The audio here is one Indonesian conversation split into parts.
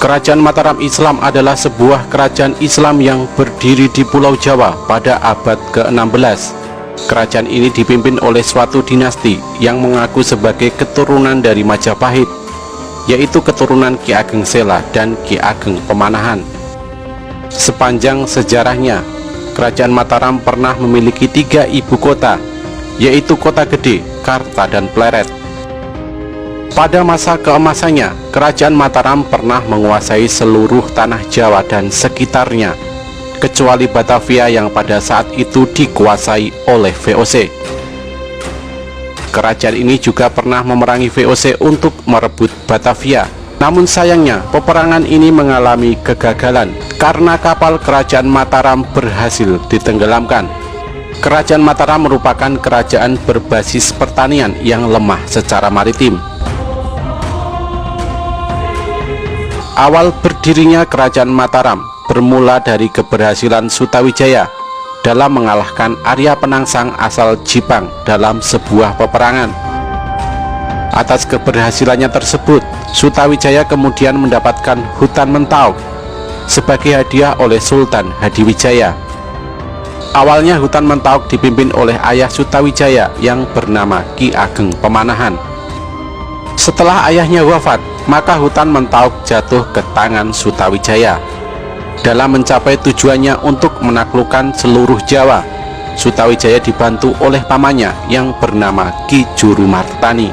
Kerajaan Mataram Islam adalah sebuah kerajaan Islam yang berdiri di Pulau Jawa pada abad ke-16. Kerajaan ini dipimpin oleh suatu dinasti yang mengaku sebagai keturunan dari Majapahit, yaitu keturunan Ki Ageng Sela dan Ki Ageng Pemanahan. Sepanjang sejarahnya, Kerajaan Mataram pernah memiliki 3 ibu kota, yaitu Kota Gede, Karta, dan Pleret. Pada masa keemasannya, Kerajaan Mataram pernah menguasai seluruh tanah Jawa dan sekitarnya, kecuali Batavia yang pada saat itu dikuasai oleh VOC. Kerajaan ini juga pernah memerangi VOC untuk merebut Batavia. Namun sayangnya, peperangan ini mengalami kegagalan karena kapal Kerajaan Mataram berhasil ditenggelamkan. Kerajaan Mataram merupakan kerajaan berbasis pertanian yang lemah secara maritim. Awal berdirinya Kerajaan Mataram bermula dari keberhasilan Sutawijaya dalam mengalahkan Arya Penangsang asal Jipang dalam sebuah peperangan. Atas keberhasilannya tersebut, Sutawijaya kemudian mendapatkan hutan Mentawai sebagai hadiah oleh Sultan Hadiwijaya. Awalnya hutan Mentawai dipimpin oleh ayah Sutawijaya yang bernama Ki Ageng Pemanahan. Setelah ayahnya wafat, maka hutan Mentawai jatuh ke tangan Sutawijaya. Dalam mencapai tujuannya untuk menaklukkan seluruh Jawa, Sutawijaya dibantu oleh pamannya yang bernama Ki Jurumartani.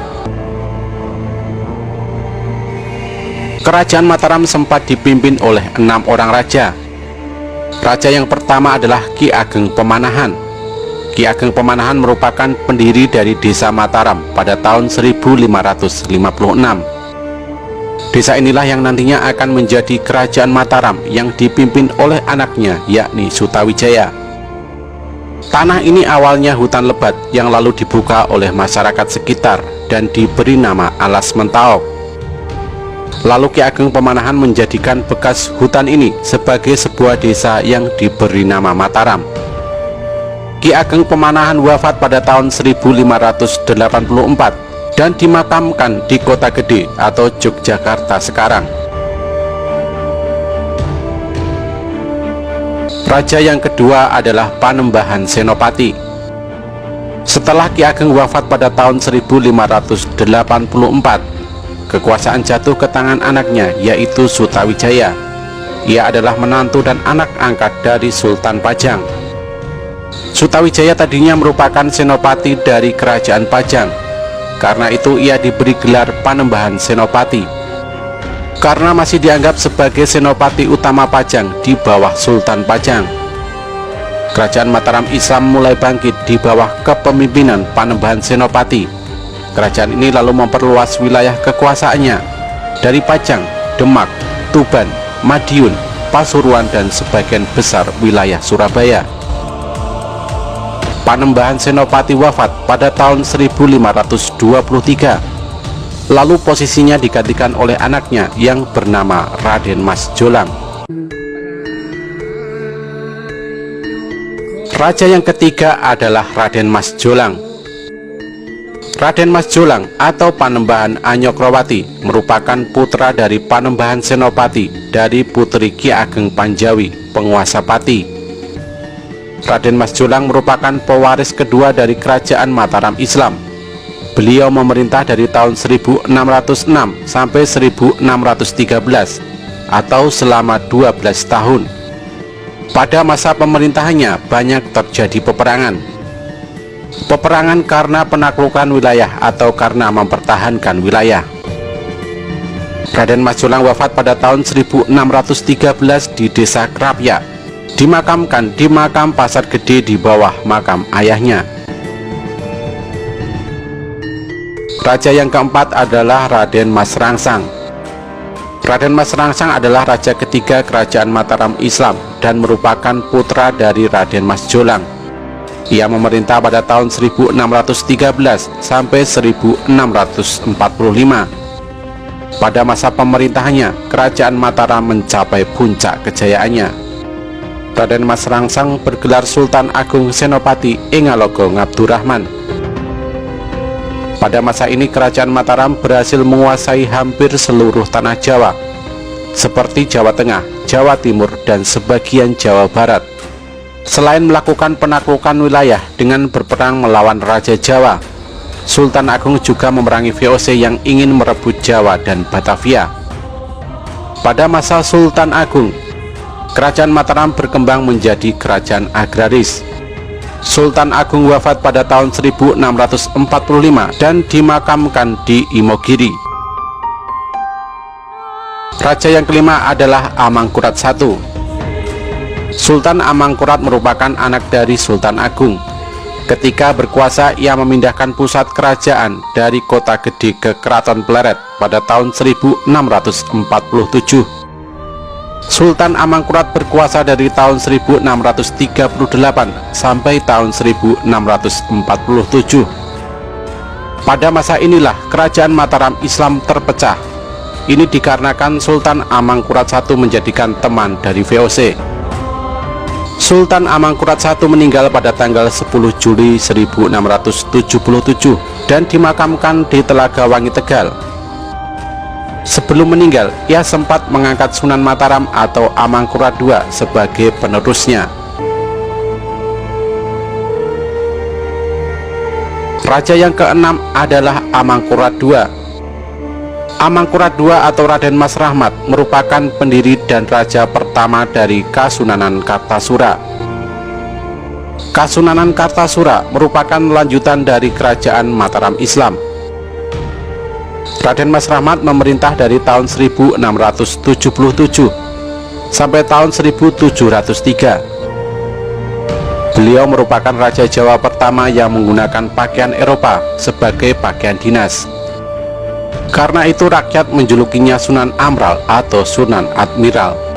Kerajaan Mataram sempat dipimpin oleh 6 orang raja. Raja yang pertama adalah Ki Ageng Pemanahan. Ki Ageng Pemanahan merupakan pendiri dari desa Mataram pada tahun 1556. Desa inilah yang nantinya akan menjadi Kerajaan Mataram yang dipimpin oleh anaknya, yakni Sutawijaya. Tanah ini awalnya hutan lebat yang lalu dibuka oleh masyarakat sekitar dan diberi nama Alas Mentawai. Lalu Ki Ageng Pemanahan menjadikan bekas hutan ini sebagai sebuah desa yang diberi nama Mataram. Ki Ageng Pemanahan wafat pada tahun 1584 dan dimakamkan di Kota Gede atau Yogyakarta sekarang. Raja yang kedua adalah Panembahan Senopati. Setelah Ki Ageng wafat pada tahun 1584, kekuasaan jatuh ke tangan anaknya, yaitu Sutawijaya. Ia adalah menantu dan anak angkat dari Sultan Pajang. Sutawijaya tadinya merupakan senopati dari Kerajaan Pajang. Karena itu ia diberi gelar Panembahan Senopati, karena masih dianggap sebagai senopati utama Pajang di bawah Sultan Pajang. Kerajaan Mataram Islam mulai bangkit di bawah kepemimpinan Panembahan Senopati. Kerajaan ini lalu memperluas wilayah kekuasaannya dari Pajang, Demak, Tuban, Madiun, Pasuruan, dan sebagian besar wilayah Surabaya. Panembahan Senopati wafat pada tahun 1523. Lalu posisinya digantikan oleh anaknya yang bernama Raden Mas Jolang. Raja yang ketiga adalah Raden Mas Jolang. Raden Mas Jolang atau Panembahan Anyokrowati merupakan putra dari Panembahan Senopati dari putri Ki Ageng Panjawi, penguasa Pati. Raden Mas Jolang merupakan pewaris kedua dari Kerajaan Mataram Islam. Beliau memerintah dari tahun 1606 sampai 1613 atau selama 12 tahun. Pada masa pemerintahannya banyak terjadi peperangan. Peperangan karena penaklukan wilayah atau karena mempertahankan wilayah. Raden Mas Jolang wafat pada tahun 1613 di Desa Krapyak. Dimakamkan di makam Pasar Gede di bawah makam ayahnya. Raja yang keempat adalah Raden Mas Rangsang. Raden Mas Rangsang adalah raja ketiga Kerajaan Mataram Islam dan merupakan putra dari Raden Mas Jolang. Ia memerintah pada tahun 1613 sampai 1645. Pada masa pemerintahannya, Kerajaan Mataram mencapai puncak kejayaannya. Raden Mas Rangsang bergelar Sultan Agung Senopati Engalogo Ngabdurrahman. Pada masa ini Kerajaan Mataram berhasil menguasai hampir seluruh tanah Jawa. seperti Jawa Tengah, Jawa Timur, dan sebagian Jawa Barat. Selain melakukan penaklukan wilayah dengan berperang melawan Raja Jawa, Sultan Agung juga memerangi VOC yang ingin merebut Jawa dan Batavia. Pada masa Sultan Agung, Kerajaan Mataram berkembang menjadi kerajaan agraris. Sultan Agung wafat pada tahun 1645 dan dimakamkan di Imogiri. Raja yang kelima adalah Amangkurat I. Sultan Amangkurat merupakan anak dari Sultan Agung. Ketika berkuasa, ia memindahkan pusat kerajaan dari Kota Gede ke Keraton Pleret pada tahun 1647. Sultan Amangkurat berkuasa dari tahun 1638 sampai tahun 1647. Pada masa inilah kerajaan Mataram Islam terpecah. Ini dikarenakan Sultan Amangkurat I menjadikan teman dari VOC. Sultan Amangkurat I meninggal pada tanggal 10 Juli 1677 dan dimakamkan di Telaga Wangi, Tegal. Sebelum meninggal, ia sempat mengangkat Sunan Mataram atau Amangkurat II sebagai penerusnya. Raja yang keenam adalah Amangkurat II. Amangkurat II atau Raden Mas Rahmat merupakan pendiri dan raja pertama dari Kasunanan Kartasura. Kasunanan Kartasura merupakan lanjutan dari kerajaan Mataram Islam. Raden Mas Rahmat memerintah dari tahun 1677 sampai tahun 1703. Beliau merupakan Raja Jawa pertama yang menggunakan pakaian Eropa sebagai pakaian dinas. Karena itu rakyat menjulukinya Sunan Amral atau Sunan Admiral.